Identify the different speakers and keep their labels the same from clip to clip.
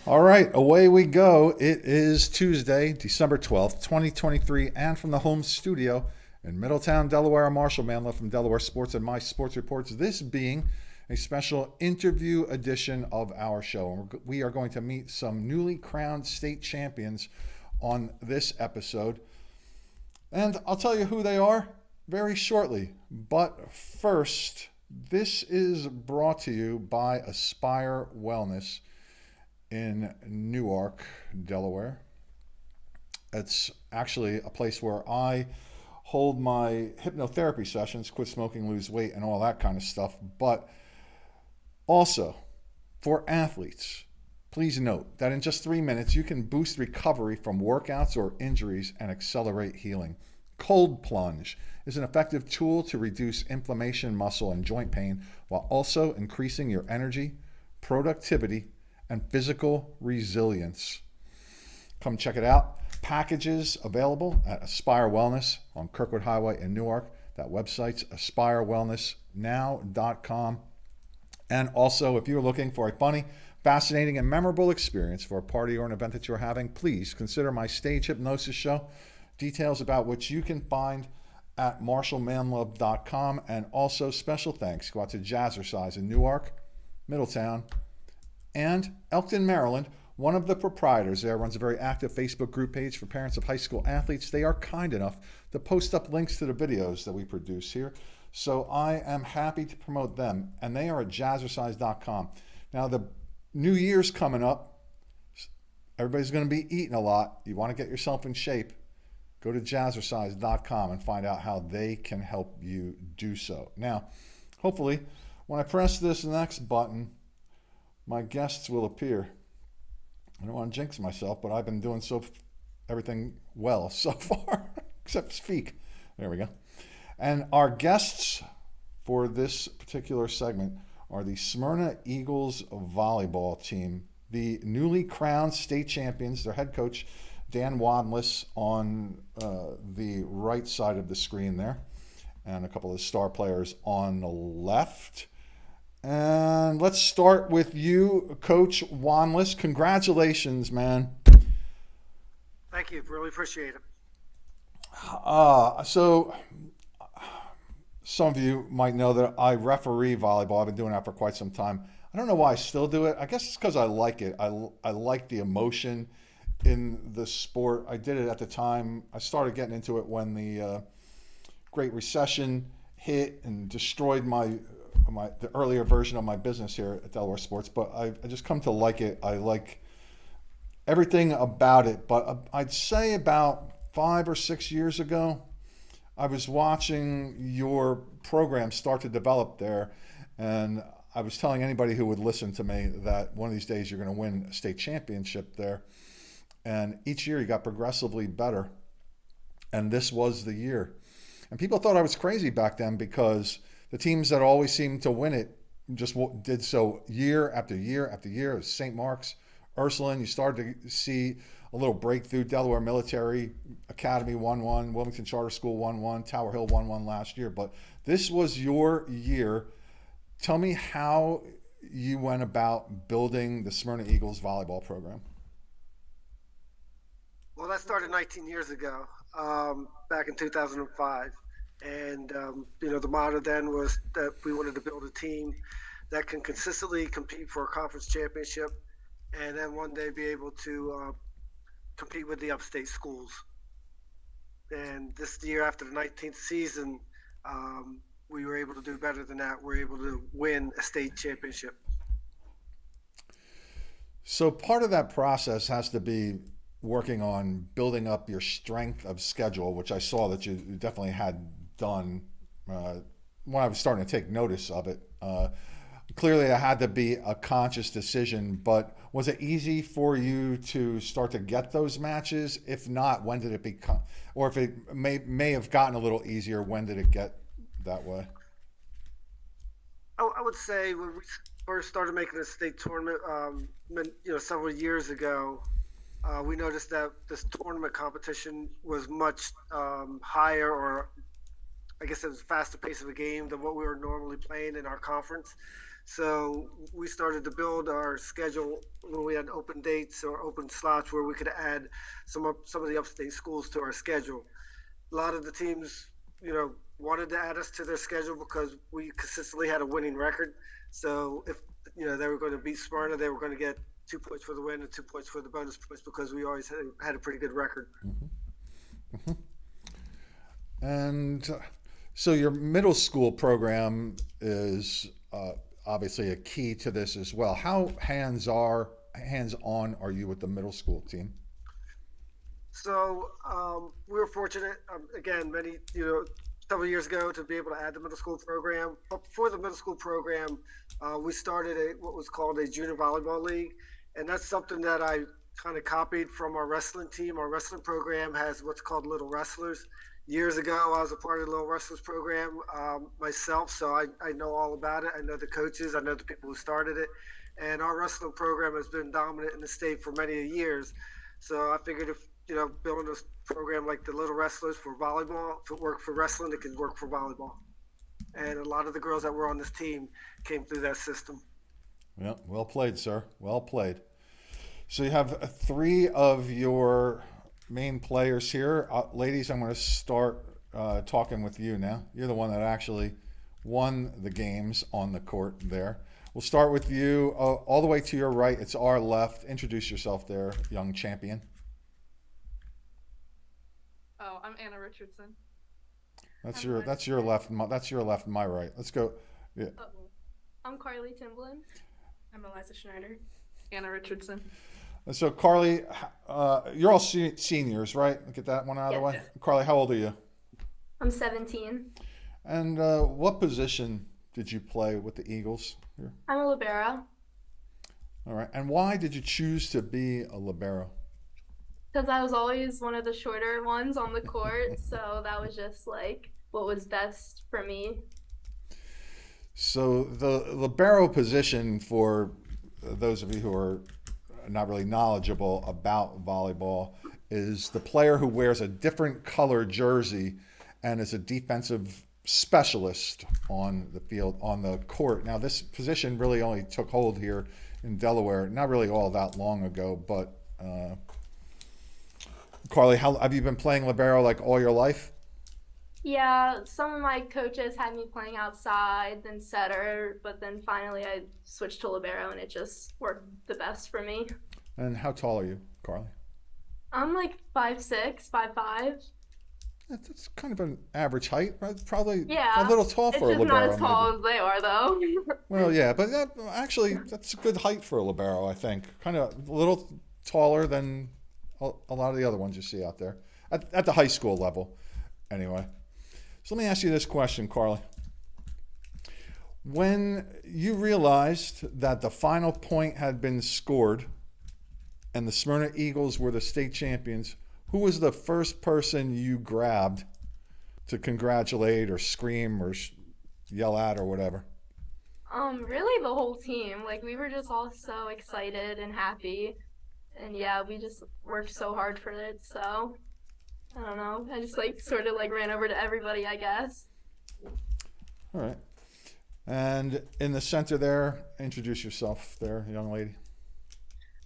Speaker 1: All right, away we go. It is Tuesday, December 12th, 2023, and from the home studio in Middletown, Delaware, Marshal, Manlove from Delaware Sports and My Sports Reports, this being a special interview edition of our show. And we are going to meet some newly crowned state champions on this episode. And I'll tell you who they are very shortly. But first, this is brought to you by Aspire Wellness in Newark, Delaware. It's actually a place where I hold my hypnotherapy sessions, quit smoking, lose weight, and all that kind of stuff. But also, for athletes, please note that in just 3 minutes, you can boost recovery from workouts or injuries and accelerate healing. Cold plunge is an effective tool to reduce inflammation, muscle, and joint pain while also increasing your energy, productivity, and physical resilience. Come check it out. Packages available at Aspire Wellness on Kirkwood Highway in Newark. That website's aspirewellnessnow.com. And also, if you're looking for a funny, fascinating, and memorable experience for a party or an event that you're having, please consider my stage hypnosis show. Details about which you can find at marshalmanlove.com. And also, special thanks go out to Jazzercise in Newark, Middletown, and Elkton, Maryland. One of the proprietors there runs a very active Facebook group page for parents of high school athletes. They are kind enough to post up links to the videos that we produce here. So I am happy to promote them. And they are at jazzercise.com. Now, the New Year's coming up. Everybody's going to be eating a lot. You want to get yourself in shape. Go to jazzercise.com and find out how they can help you do so. Now, hopefully, when I press this next button, my guests will appear. I don't want to jinx myself, but I've been doing everything well so far, except speak. There we go. And our guests for this particular segment are the Smyrna Eagles volleyball team, the newly crowned state champions. Their head coach, Dan Wandless, on the right side of the screen there, and a couple of star players on the left. And let's start with you, Coach Wandless. Congratulations, man.
Speaker 2: Thank you. Really appreciate it.
Speaker 1: So some of you might know that I referee volleyball. I've been doing that for quite some time. I don't know why I still do it. I guess it's because I like it. I like the emotion in the sport. I did it at the time. I started getting into it when the Great Recession hit and destroyed the earlier version of my business here at Delaware Sports, but I just come to like it. I like everything about it. But I'd say about 5 or 6 years ago, I was watching your program start to develop there, and I was telling anybody who would listen to me that one of these days you're going to win a state championship there. And each year you got progressively better, and this was the year. And people thought I was crazy back then because the teams that always seemed to win it just did so year after year after year. St. Mark's, Ursuline, you started to see a little breakthrough. Delaware Military Academy 1-1, Wilmington Charter School 1-1, Tower Hill 1-1 last year. But this was your year. Tell me how you went about building the Smyrna Eagles volleyball program.
Speaker 2: Well, that started 19 years ago, back in 2005. And, the motto then was that we wanted to build a team that can consistently compete for a conference championship and then one day be able to compete with the upstate schools. And this year, after the 19th season, we were able to do better than that. We were able to win a state championship.
Speaker 1: So part of that process has to be working on building up your strength of schedule, which I saw that you definitely had done when I was starting to take notice of it. Clearly, it had to be a conscious decision, but was it easy for you to start to get those matches? If not, when did it become, or if it may have gotten a little easier, when did it get that way?
Speaker 2: I would say when we first started making the state tournament, several years ago, we noticed that this tournament competition was much higher, or I guess it was a faster pace of a game than what we were normally playing in our conference. So we started to build our schedule when we had open dates or open slots where we could add some of the upstate schools to our schedule. A lot of the teams, wanted to add us to their schedule because we consistently had a winning record. So if they were going to beat Smyrna, they were going to get 2 points for the win and 2 points for the bonus points because we always had a pretty good record.
Speaker 1: And so your middle school program is obviously a key to this as well. How hands-on are you with the middle school team?
Speaker 2: So we were fortunate, again, several years ago to be able to add the middle school program. But before the middle school program, we started what was called a junior volleyball league, and that's something that I kind of copied from our wrestling team. Our wrestling program has what's called Little Wrestlers. Years ago, I was a part of the Little Wrestlers program myself, so I know all about it. I know the coaches, I know the people who started it, and our wrestling program has been dominant in the state for many years. So I figured if building a program like the Little Wrestlers for volleyball, if it worked for wrestling, it could work for volleyball. And a lot of the girls that were on this team came through that system.
Speaker 1: Yeah, well played, sir. Well played. So you have three of your main players here. Ladies, I'm going to start talking with you now. You're the one that actually won the games on the court there. We'll start with you all the way to your right. It's our left. Introduce yourself there, young champion.
Speaker 3: Oh, I'm Anna Richardson.
Speaker 1: That's your left. That's your left and my right. Let's go. Yeah.
Speaker 4: I'm Carly Timblin. I'm Eliza Schneider.
Speaker 3: Anna Richardson.
Speaker 1: And so Carly, you're all seniors, right? Get that one out of the way. Carly, how old are you?
Speaker 4: I'm 17.
Speaker 1: And what position did you play with the Eagles here?
Speaker 4: I'm a libero.
Speaker 1: All right. And why did you choose to be a libero?
Speaker 4: Because I was always one of the shorter ones on the court, so that was just like what was best for me.
Speaker 1: So the libero position, for those of you who are not really knowledgeable about volleyball, is the player who wears a different color jersey and is a defensive specialist on the field, on the court. Now, this position really only took hold here in Delaware, not really all that long ago, but Carly, how have you been playing libero like all your life?
Speaker 4: Yeah, some of my coaches had me playing outside, then setter, but then finally I switched to libero and it just worked the best for me.
Speaker 1: And how tall are you, Carly?
Speaker 4: I'm like 5'6", 5'5".
Speaker 1: That's kind of an average height, right? Probably
Speaker 4: Yeah,
Speaker 1: a little tall for a
Speaker 4: it's just
Speaker 1: libero.
Speaker 4: not as tall as they are though.
Speaker 1: Well, yeah, but actually, that's a good height for a libero, I think. Kind of a little taller than a lot of the other ones you see out there at the high school level, anyway. So let me ask you this question, Carly. When you realized that the final point had been scored and the Smyrna Eagles were the state champions, who was the first person you grabbed to congratulate or scream or yell at or whatever?
Speaker 4: Really the whole team. Like we were just all so excited and happy. And yeah, we just worked so hard for it, so I don't know. I just sort of ran over to everybody, I guess.
Speaker 1: All right. And in the center there, introduce yourself there, young lady.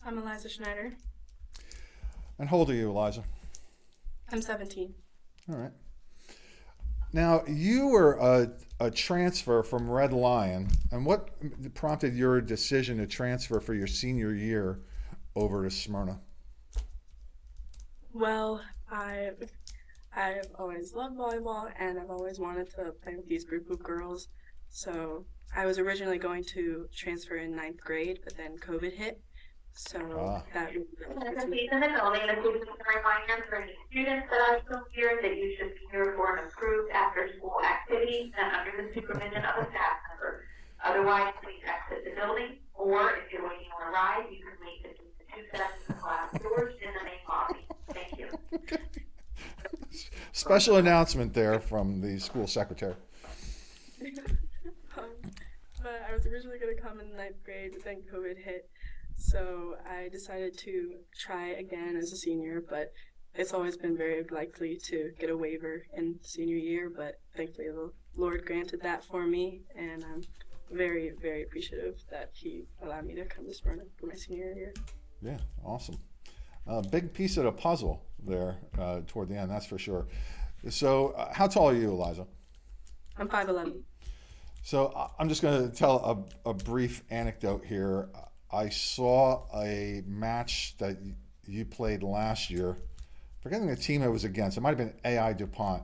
Speaker 5: I'm Eliza Schneider.
Speaker 1: And how old are you, Eliza?
Speaker 5: I'm 17.
Speaker 1: All right. Now, you were a transfer from Red Lion, and what prompted your decision to transfer for your senior year over to Smyrna?
Speaker 5: Well, I've always loved volleyball, and I've always wanted to play with these group of girls. So I was originally going to transfer in 9th grade, but then COVID hit. So that
Speaker 6: in the building, this is a reminder for any students that are still here that you should be here for an approved after-school activity and under the supervision of a staff member. Otherwise, please exit the building, or if you're waiting on a ride, you can leave the 2 sets of glass doors in the main lobby. Thank you.
Speaker 1: Special announcement there from the school secretary.
Speaker 5: But I was originally going to come in 9th grade, but then COVID hit. So I decided to try again as a senior, but it's always been very likely to get a waiver in senior year, but thankfully the Lord granted that for me, and I'm very, very appreciative that he allowed me to come to Smyrna for my senior year.
Speaker 1: Yeah, awesome. Big piece of the puzzle there toward the end, that's for sure. So, how tall are you, Eliza?
Speaker 5: I'm 5'11".
Speaker 1: So, I'm just going to tell a brief anecdote here. I saw a match that you played last year, forgetting the team it was against. It might have been AI DuPont,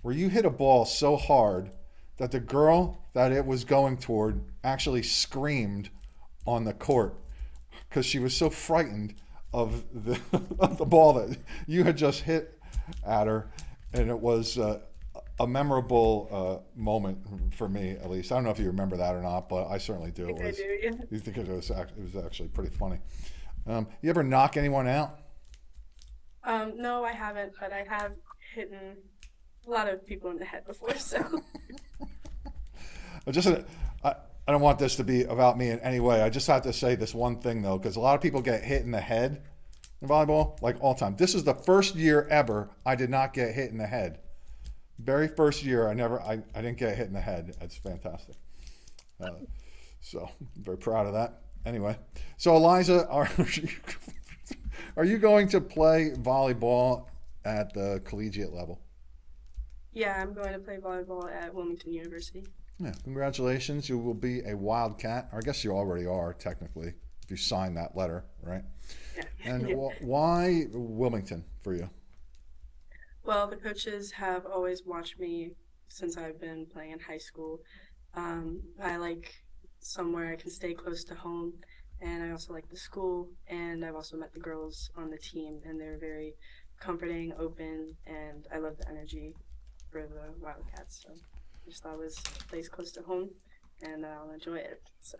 Speaker 1: where you hit a ball so hard that the girl that it was going toward actually screamed on the court because she was so frightened of the of the ball that you had just hit at her, and it was a memorable moment for me, at least. I don't know if you remember that or not, but I certainly do.
Speaker 5: I do, yeah.
Speaker 1: You think it was actually pretty funny. You ever knock anyone out?
Speaker 5: No, I haven't, but I have hit a lot of people in the head before, so.
Speaker 1: I don't want this to be about me in any way. I just have to say this one thing, though, because a lot of people get hit in the head in volleyball, like all time. This is the first year ever I did not get hit in the head. Very first year, I didn't get hit in the head. That's fantastic. So I'm very proud of that. Anyway, so Eliza, are you going to play volleyball at the collegiate level?
Speaker 5: Yeah, I'm going to play volleyball at Wilmington University.
Speaker 1: Yeah, congratulations. You will be a Wildcat. Or I guess you already are, technically, if you sign that letter, right?
Speaker 5: Yeah.
Speaker 1: And why Wilmington for you?
Speaker 5: Well, the coaches have always watched me since I've been playing in high school. I like somewhere I can stay close to home, and I also like the school, and I've also met the girls on the team, and they're very comforting, open, and I love the energy for the Wildcats. So I just thought it was a place close to home, and I'll enjoy it. So.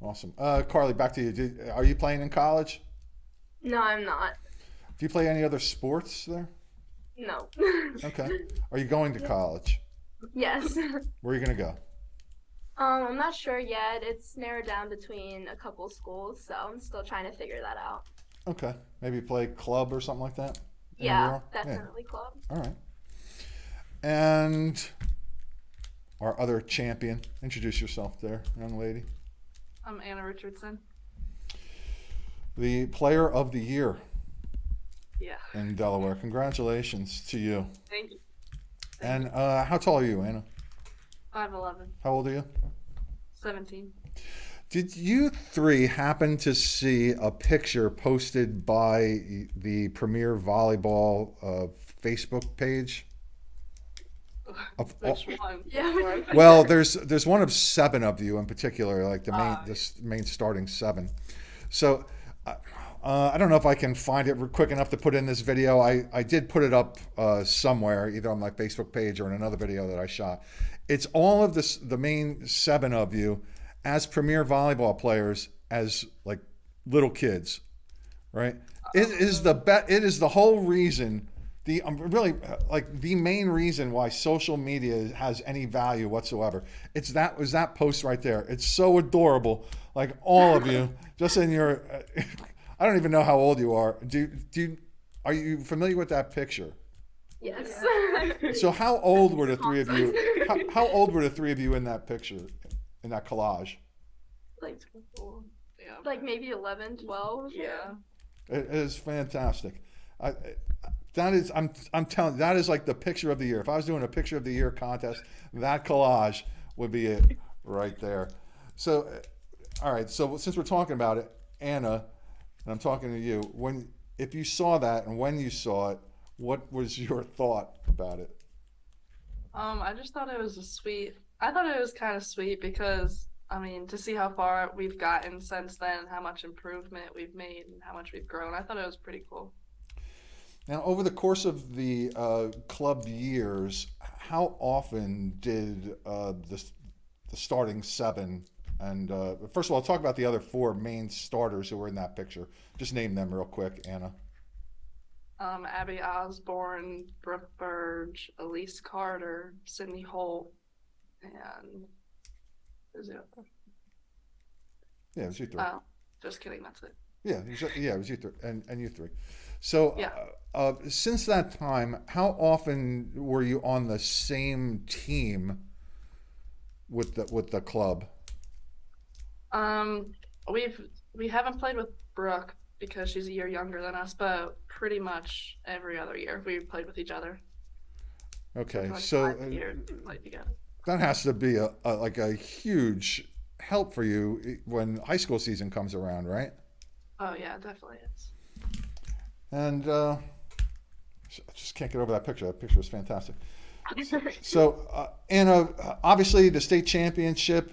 Speaker 1: Awesome. Carly, back to you. Are you playing in college?
Speaker 4: No, I'm not.
Speaker 1: Do you play any other sports there?
Speaker 4: No.
Speaker 1: Okay. Are you going to college?
Speaker 4: Yes.
Speaker 1: Where are you going to go?
Speaker 4: I'm not sure yet. It's narrowed down between a couple schools, so I'm still trying to figure that out.
Speaker 1: Okay. Maybe play club or something like that?
Speaker 4: Yeah, definitely club.
Speaker 1: All right. And our other champion. Introduce yourself there, young lady.
Speaker 3: I'm Anna Richardson.
Speaker 1: The player of the year
Speaker 3: Yeah.
Speaker 1: in Delaware. Congratulations to you.
Speaker 3: Thank you.
Speaker 1: And how tall are you, Anna?
Speaker 3: 5'11".
Speaker 1: How old are you?
Speaker 3: 17.
Speaker 1: Did you three happen to see a picture posted by the Premier Volleyball Facebook page?
Speaker 3: Which one?
Speaker 4: Yeah.
Speaker 1: Well, there's one of 7 of you in particular, like the main starting 7. So I don't know if I can find it quick enough to put in this video. I did put it up somewhere, either on my Facebook page or in another video that I shot. It's all of the main 7 of you as Premier Volleyball players as like little kids, right? It is the whole reason. Really like the main reason why social media has any value whatsoever. It's that post right there. It's so adorable. Like all of you, just in your. I don't even know how old you are. Are you familiar with that picture?
Speaker 4: Yes.
Speaker 1: So how old were the 3 of you? How old were the 3 of you in that picture, in that collage?
Speaker 4: Like,
Speaker 3: Yeah.
Speaker 4: like maybe 11, 12.
Speaker 3: Yeah.
Speaker 1: It is fantastic. I'm telling you, that is like the picture of the year. If I was doing a picture of the year contest, that collage would be it right there. So, all right. So since we're talking about it, Anna, and I'm talking to you, if you saw that and when you saw it, what was your thought about it?
Speaker 3: I just thought it was I thought it was kind of sweet because, I mean, to see how far we've gotten since then, how much improvement we've made and how much we've grown, I thought it was pretty cool.
Speaker 1: Now, over the course of the club years, how often did the starting 7 and first of all, talk about the other 4 main starters who were in that picture. Just name them real quick, Anna.
Speaker 3: Abby Osborne, Brooke Burge, Elise Carter, Sydney Holt, and who's the other?
Speaker 1: Yeah, it was you 3.
Speaker 3: Oh, just kidding, that's it.
Speaker 1: Yeah, it was you 3, and you 3. So,
Speaker 3: Yeah.
Speaker 1: Since that time, how often were you on the same team with the club?
Speaker 3: We haven't played with Brooke because she's a year younger than us, but pretty much every other year we played with each other.
Speaker 1: Okay,
Speaker 3: Like
Speaker 1: so
Speaker 3: 5 years we played together.
Speaker 1: that has to be a huge help for you when high school season comes around, right?
Speaker 3: Oh yeah, it definitely is.
Speaker 1: And I just can't get over that picture. That picture was fantastic. So, Anna, obviously the state championship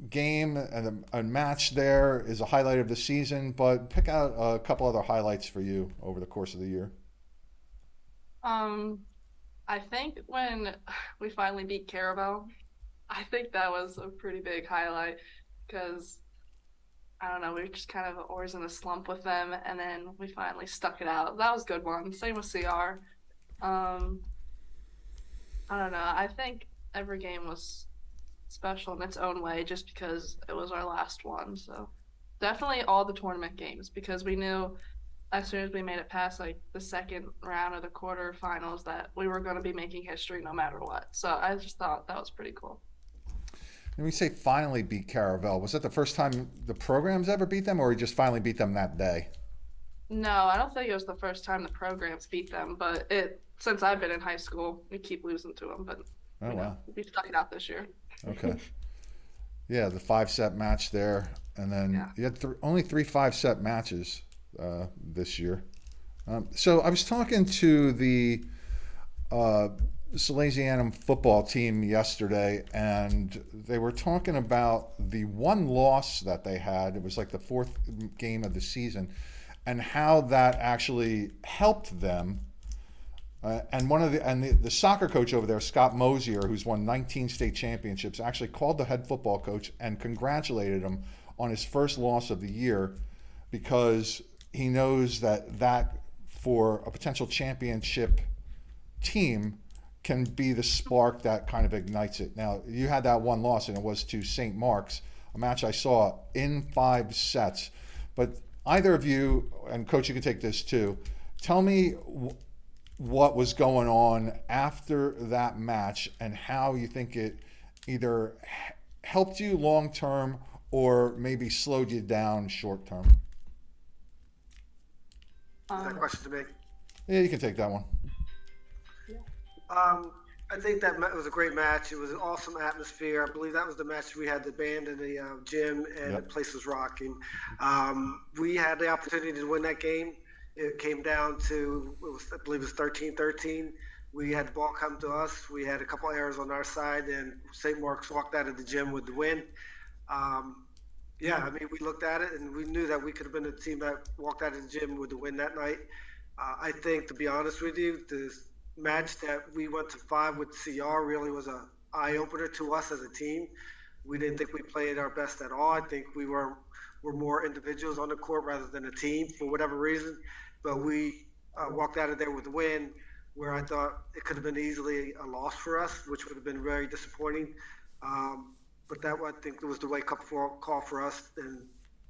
Speaker 1: game and a match there is a highlight of the season, but pick out a couple other highlights for you over the course of the year.
Speaker 3: I think when we finally beat Caravel, I think that was a pretty big highlight because I don't know, we were just kind of always in a slump with them, and then we finally stuck it out. That was a good one. Same with CR. I don't know. I think every game was special in its own way just because it was our last one. So definitely all the tournament games because we knew as soon as we made it past like the second round of the quarterfinals that we were going to be making history no matter what. So I just thought that was pretty cool.
Speaker 1: When we say finally beat Caravel, was that the first time the programs ever beat them, or we just finally beat them that day?
Speaker 3: No, I don't think it was the first time the programs beat them, but since I've been in high school, we keep losing to them. But
Speaker 1: Oh, wow.
Speaker 3: we stuck it out this year.
Speaker 1: Okay. Yeah, the 5-set match there, and then
Speaker 3: Yeah.
Speaker 1: you had only 3 5-set matches this year. So I was talking to the Salesianum football team yesterday, and they were talking about the one loss that they had. It was like the 4th game of the season, and how that actually helped them. And the soccer coach over there, Scott Mosier, who's won 19 state championships, actually called the head football coach and congratulated him on his first loss of the year, because he knows that for a potential championship team can be the spark that kind of ignites it. Now, you had that one loss, and it was to St. Mark's, a match I saw in 5 sets. But either of you, and Coach, you can take this too, tell me what was going on after that match and how you think it either helped you long term or maybe slowed you down short term.
Speaker 2: Is that question to me?
Speaker 1: Yeah, you can take that one.
Speaker 2: I think that was a great match. It was an awesome atmosphere. I believe that was the match we had the band in the gym, and
Speaker 1: Yep.
Speaker 2: the place was rocking. We had the opportunity to win that game. It came down to, I believe it was 13-13. We had the ball come to us. We had a couple errors on our side, and St. Mark's walked out of the gym with the win. Yeah, I mean, we looked at it, and we knew that we could have been the team that walked out of the gym with the win that night. I think, to be honest with you, the match that we went to 5 with CR really was an eye-opener to us as a team. We didn't think we played our best at all. I think we were more individuals on the court rather than a team for whatever reason. But we walked out of there with a win where I thought it could have been easily a loss for us, which would have been very disappointing. But that, I think, was the wake-up call for us. And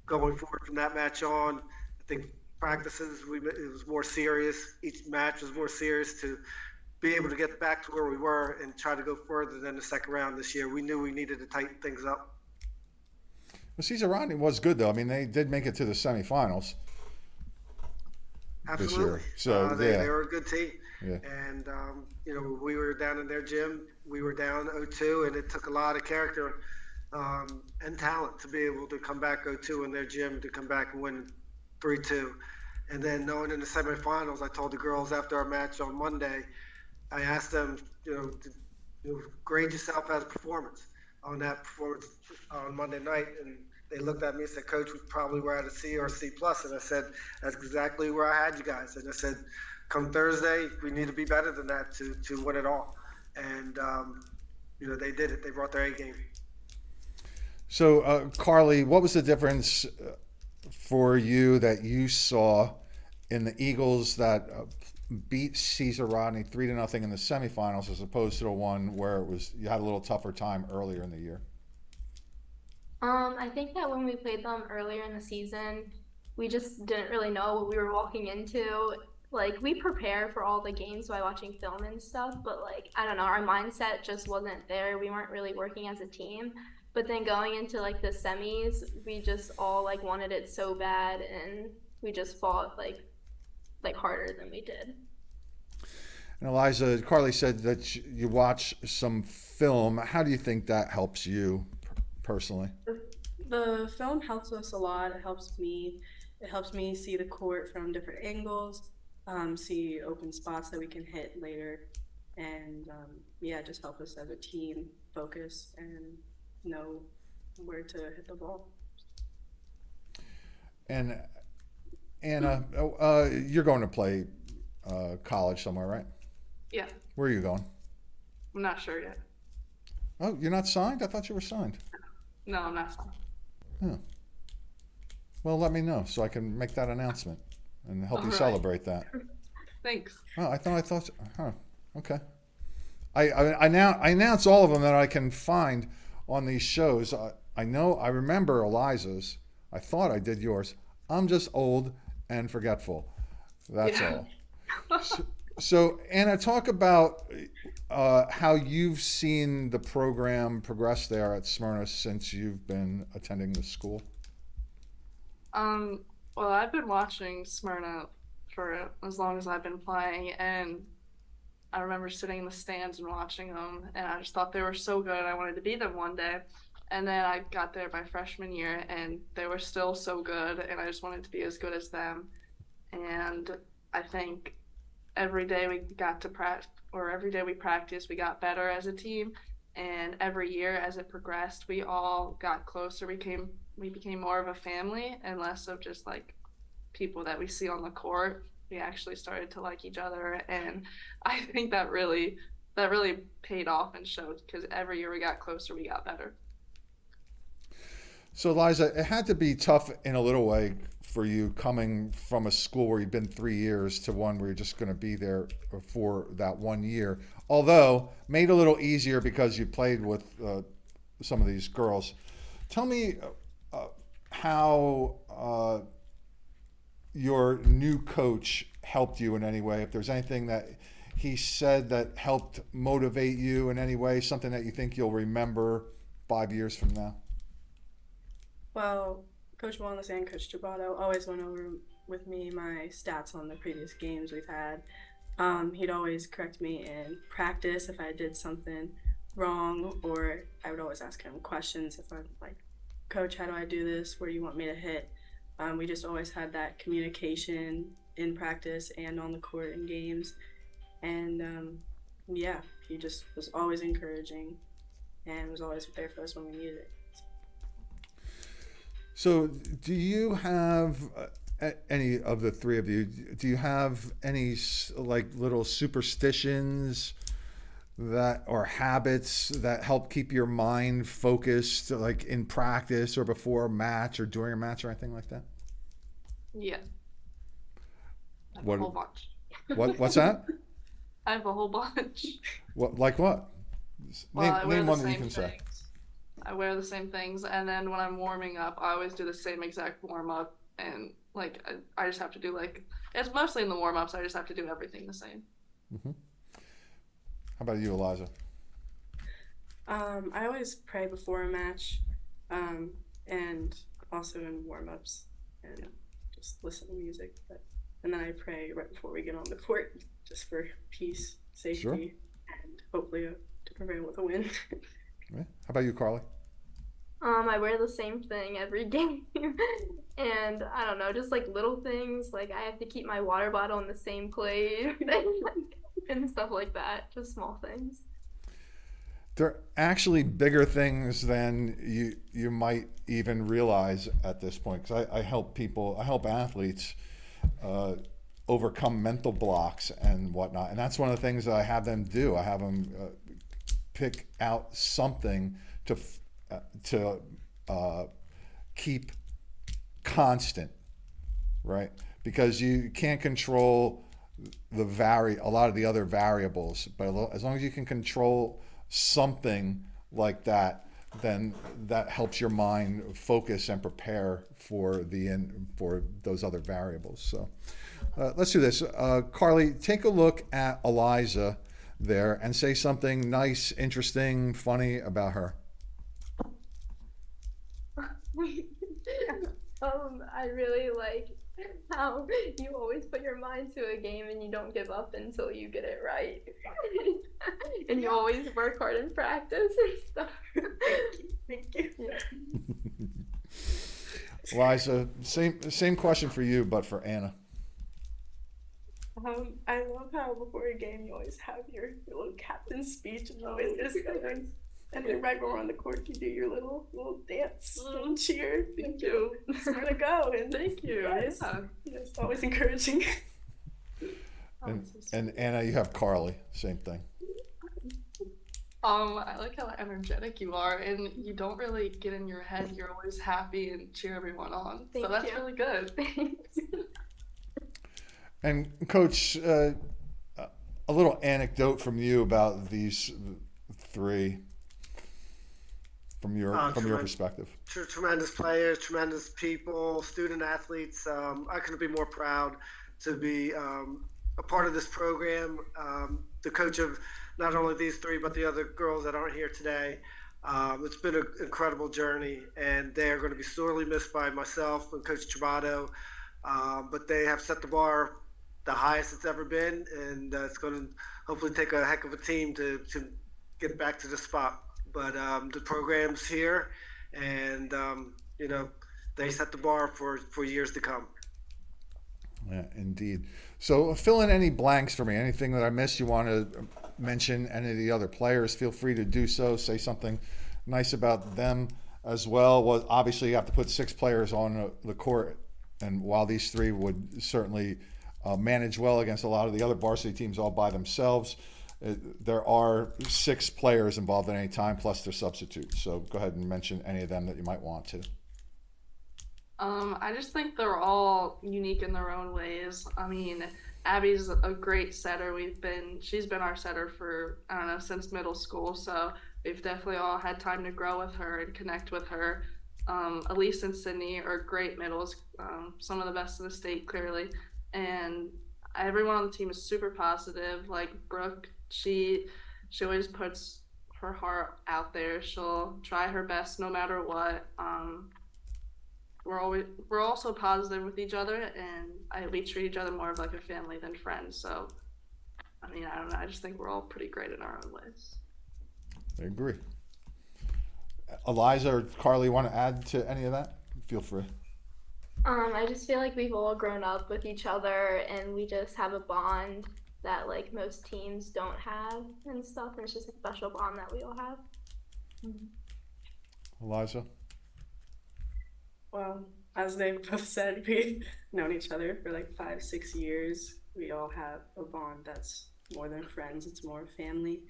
Speaker 2: going forward from that match on, I think practices, it was more serious. Each match was more serious to be able to get back to where we were and try to go further than the second round this year. We knew we needed to tighten things up.
Speaker 1: Well, Cesar Rodney was good, though. I mean, they did make it to the semifinals.
Speaker 2: Absolutely.
Speaker 1: This year. So,
Speaker 2: they were a good team.
Speaker 1: Yeah.
Speaker 2: And, we were down in their gym. We were down 0-2, and it took a lot of character and talent to be able to come back 0-2 in their gym, to come back and win 3-2. And then knowing in the semifinals, I told the girls after our match on Monday, I asked them, to grade yourself as a performance on that performance on Monday night. And they looked at me and said, Coach, we probably were at a C or a C+. And I said, that's exactly where I had you guys. And I said, come Thursday, we need to be better than that to win it all. And, they did it. They brought their A game.
Speaker 1: So, Carly, what was the difference for you that you saw in the Eagles that beat Cesar Rodney 3-0 in the semifinals, as opposed to the one where you had a little tougher time earlier in the year?
Speaker 4: I think that when we played them earlier in the season, we just didn't really know what we were walking into. like we prepare for all the games by watching film and stuff, but like I don't know, our mindset just wasn't there. We weren't really working as a team. But then going into like the semis, we just all like wanted it so bad, and we just fought like harder than we did.
Speaker 1: And Eliza, Carly said that you watch some film. How do you think that helps you personally?
Speaker 5: The film helps us a lot. It helps me. It helps me see the court from different angles, see open spots that we can hit later, and yeah, just help us as a team focus and know where to hit the ball.
Speaker 1: And Anna, you're going to play college somewhere, right?
Speaker 3: Yeah,
Speaker 1: Where are you going?
Speaker 3: I'm not sure yet.
Speaker 1: Oh, you're not signed? I thought you were signed.
Speaker 3: No, I'm not.
Speaker 1: Oh. Well, let me know so I can make that announcement and help you
Speaker 3: All right.
Speaker 1: celebrate that.
Speaker 3: Thanks.
Speaker 1: Oh, I thought, huh, okay. I now I announce all of them that I can find on these shows. I remember Eliza's. I thought I did yours. I'm just old and forgetful. That's
Speaker 3: Yeah.
Speaker 1: all. So, Anna, talk about how you've seen the program progress there at Smyrna since you've been attending the school.
Speaker 3: Well, I've been watching Smyrna for as long as I've been playing, and I remember sitting in the stands and watching them, and I just thought they were so good. I wanted to be them one day. And then I got there my freshman year, and they were still so good, and I just wanted to be as good as them. And I think every day we got to practice, or every day we practiced, we got better as a team. And every year as it progressed, we all got closer. We became more of a family and less of just like people that we see on the court. We actually started to like each other, and I think that really paid off and showed, because every year we got closer, we got better.
Speaker 1: So, Eliza, it had to be tough in a little way for you coming from a school where you've been 3 years to one where you're just going to be there for that 1 year. Although made a little easier because you played with some of these girls. Tell me how your new coach helped you in any way. If there's anything that he said that helped motivate you in any way, something that you think you'll remember 5 years from now.
Speaker 5: Well, Coach Wandless and Coach Gibato always went over with me my stats on the previous games we've had. He'd always correct me in practice if I did something wrong, or I would always ask him questions if I'm like, Coach, how do I do this? Where do you want me to hit? We just always had that communication in practice and on the court in games. And yeah, he just was always encouraging and was always there for us when we needed it.
Speaker 1: So, do you have any of the three of you? Do you have any like little superstitions that or habits that help keep your mind focused, like in practice or before a match or during a match or anything like that?
Speaker 3: Yeah. I have
Speaker 1: What-
Speaker 3: a whole bunch.
Speaker 1: What's that?
Speaker 3: I have a whole bunch.
Speaker 1: What like what?
Speaker 3: Well, I wear
Speaker 1: name
Speaker 3: the
Speaker 1: one that you
Speaker 3: same
Speaker 1: can say.
Speaker 3: things. I wear the same things, and then when I'm warming up, I always do the same exact warm up, and like I just have to do like it's mostly in the warm ups. I just have to do everything the same.
Speaker 1: Mm-hmm. How about you, Eliza?
Speaker 5: I always pray before a match, and also in warm-ups, and just listen to music. And then I pray right before we get on the court, just for peace, safety,
Speaker 1: Sure.
Speaker 5: and hopefully to prevail with a win.
Speaker 1: Yeah. How about you, Carly?
Speaker 4: I wear the same thing every game. And I don't know, just like little things, like I have to keep my water bottle in the same place and stuff like that, just small things.
Speaker 1: They're actually bigger things than you might even realize at this point. Because I help athletes overcome mental blocks and whatnot. And that's one of the things that I have them do. I have them pick out something to keep constant, right? Because you can't control a lot of the other variables, but as long as you can control something like that, then that helps your mind focus and prepare for those other variables. So let's do this. Carly, take a look at Eliza there and say something nice, interesting, funny about her.
Speaker 4: I really like how you always put your mind to a game and you don't give up until you get it right. And you always work hard in practice and stuff.
Speaker 5: Thank you.
Speaker 1: Eliza, same question for you, but for Anna.
Speaker 5: I love how before a game you always have your little captain speech and always just going. And then right when we're on the court, you do your little dance, little cheer.
Speaker 3: Thank you.
Speaker 5: Smyrna, go. And
Speaker 3: Thank you.
Speaker 5: Yes,
Speaker 3: Yeah.
Speaker 5: it's always encouraging.
Speaker 1: And Anna, you have Carly, same thing.
Speaker 3: I like how energetic you are, and you don't really get in your head. You're always happy and cheer everyone on.
Speaker 4: Thank
Speaker 3: so that's
Speaker 4: you.
Speaker 3: really good.
Speaker 1: And Coach, a little anecdote from you about these three, from your perspective.
Speaker 2: Tremendous players, tremendous people, student athletes. I couldn't be more proud to be a part of this program. The coach of not only these three, but the other girls that aren't here today. It's been an incredible journey, and they are going to be sorely missed by myself and Coach Ciabato. But they have set the bar the highest it's ever been, and it's going to hopefully take a heck of a team to get back to the spot. But the program's here, and they set the bar for years to come.
Speaker 1: Yeah, indeed. So fill in any blanks for me. Anything that I missed you want to mention, any of the other players, feel free to do so. Say something nice about them as well. Well, obviously you have to put 6 players on the court, and while these 3 would certainly manage well against a lot of the other varsity teams all by themselves, there are 6 players involved at any time, plus their substitutes. So go ahead and mention any of them that you might want to.
Speaker 3: I just think they're all unique in their own ways. I mean, Abby's a great setter. She's been our setter for, I don't know, since middle school. So we've definitely all had time to grow with her and connect with her. Elise and Sydney are great middles, some of the best in the state, clearly. And everyone on the team is super positive. Like Brooke, she always puts her heart out there. She'll try her best no matter what. We're also positive with each other, and we treat each other more of like a family than friends. So, I mean, I don't know. I just think we're all pretty great in our own ways.
Speaker 1: I agree. Eliza or Carly, want to add to any of that? Feel free.
Speaker 4: I just feel like we've all grown up with each other, and we just have a bond that like most teams don't have and stuff. And it's just a special bond that we all have.
Speaker 1: Eliza?
Speaker 5: Well, as they both said, we've known each other for like 5-6 years. We all have a bond that's more than friends, it's more family.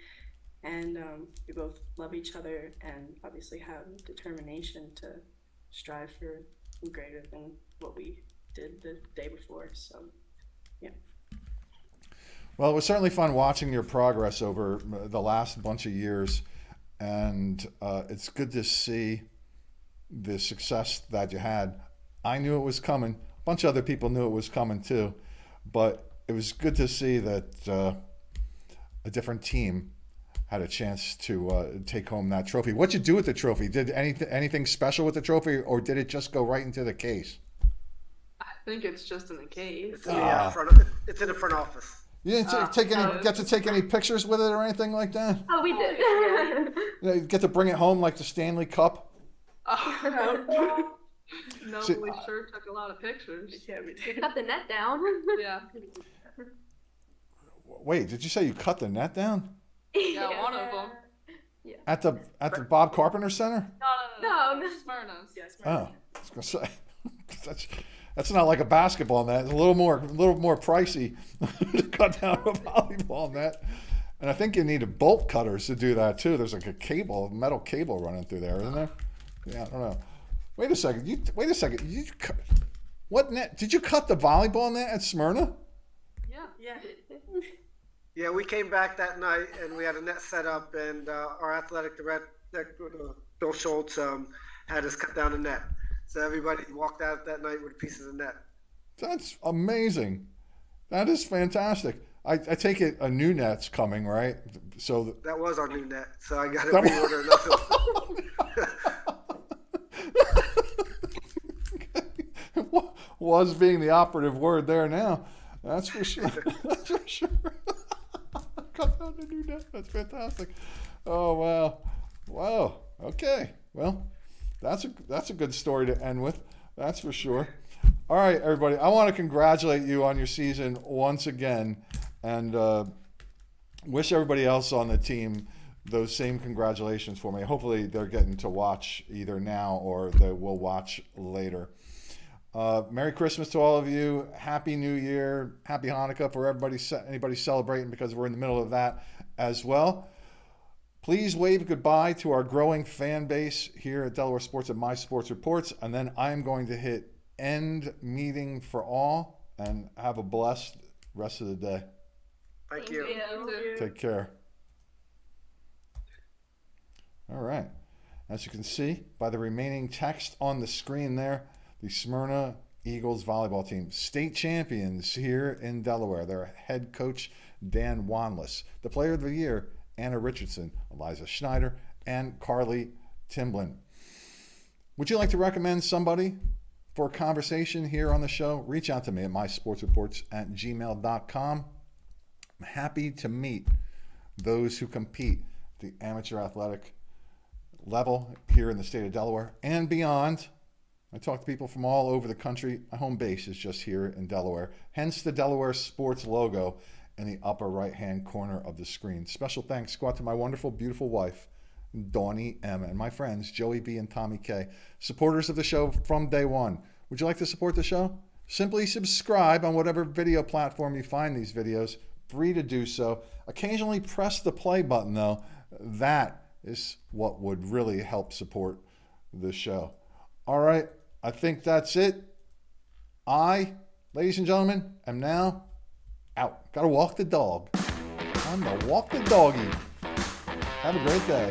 Speaker 5: And we both love each other and obviously have determination to strive for greater than what we did the day before. So, yeah.
Speaker 1: Well, it was certainly fun watching your progress over the last bunch of years. And it's good to see the success that you had. I knew it was coming. A bunch of other people knew it was coming too. But it was good to see that a different team had a chance to take home that trophy. What'd you do with the trophy? Did anything special with the trophy, or did it just go right into the case?
Speaker 3: I think it's just in the case.
Speaker 2: It's in the front office.
Speaker 1: You didn't get to take any pictures with it or anything like that?
Speaker 4: Oh, we did.
Speaker 1: You get to bring it home like the Stanley Cup?
Speaker 3: Oh. No, we sure took a lot of pictures.
Speaker 5: Yeah, we did.
Speaker 4: Cut the net down.
Speaker 3: Yeah.
Speaker 1: Wait, did you say you cut the net down?
Speaker 3: Yeah, one of them.
Speaker 4: Yeah.
Speaker 1: At the Bob Carpenter Center?
Speaker 3: No.
Speaker 4: No.
Speaker 3: Smyrna's.
Speaker 5: Yes,
Speaker 1: Oh, I was gonna say that's not like a basketball net. It's a little more pricey to cut down a volleyball net. And I think you need bolt cutters to do that too. There's like a metal cable running through there, isn't there? Yeah, I don't know. Wait a second. What net? Did you cut the volleyball net at Smyrna?
Speaker 3: Yeah.
Speaker 5: Yeah.
Speaker 2: Yeah, we came back that night and we had a net set up, and our athletic Bill Schultz had us cut down the net. So everybody walked out that night with pieces of net.
Speaker 1: That's amazing. That is fantastic. I take it a new net's coming, right? So
Speaker 2: That was our new net. So I got to reorder another.
Speaker 1: Was being the operative word there now. That's for sure. That's for sure. Cut down the new net. That's fantastic. Oh wow. Wow. Okay. Well, that's a good story to end with. That's for sure. All right, everybody. I want to congratulate you on your season once again, and wish everybody else on the team those same congratulations for me. Hopefully, they're getting to watch either now or they will watch later. Merry Christmas to all of you. Happy New Year. Happy Hanukkah for anybody celebrating, because we're in the middle of that as well. Please wave goodbye to our growing fan base here at Delaware Sports and My Sports Reports. And then I'm going to hit end meeting for all, and have a blessed rest of the day.
Speaker 2: Thank you.
Speaker 1: Take care. All right. As you can see by the remaining text on the screen there, the Smyrna Eagles volleyball team, state champions here in Delaware. Their head coach, Dan Wandless. The player of the year, Anna Richardson, Eliza Schneider, and Carly Timblin. Would you like to recommend somebody for a conversation here on the show? Reach out to me at mysportsreports@gmail.com. I'm happy to meet those who compete at the amateur athletic level here in the state of Delaware and beyond. I talk to people from all over the country. My home base is just here in Delaware, hence the Delaware Sports logo in the upper right-hand corner of the screen. Special thanks go out to my wonderful, beautiful wife, Dawnie M., and my friends, Joey B. and Tommy K., supporters of the show from day one. Would you like to support the show? Simply subscribe on whatever video platform you find these videos. Free to do so. Occasionally press the play button, though. That is what would really help support the show. All right, I think that's it. Ladies and gentlemen, am now out. Got to walk the dog. Time to walk the doggy. Have a great day.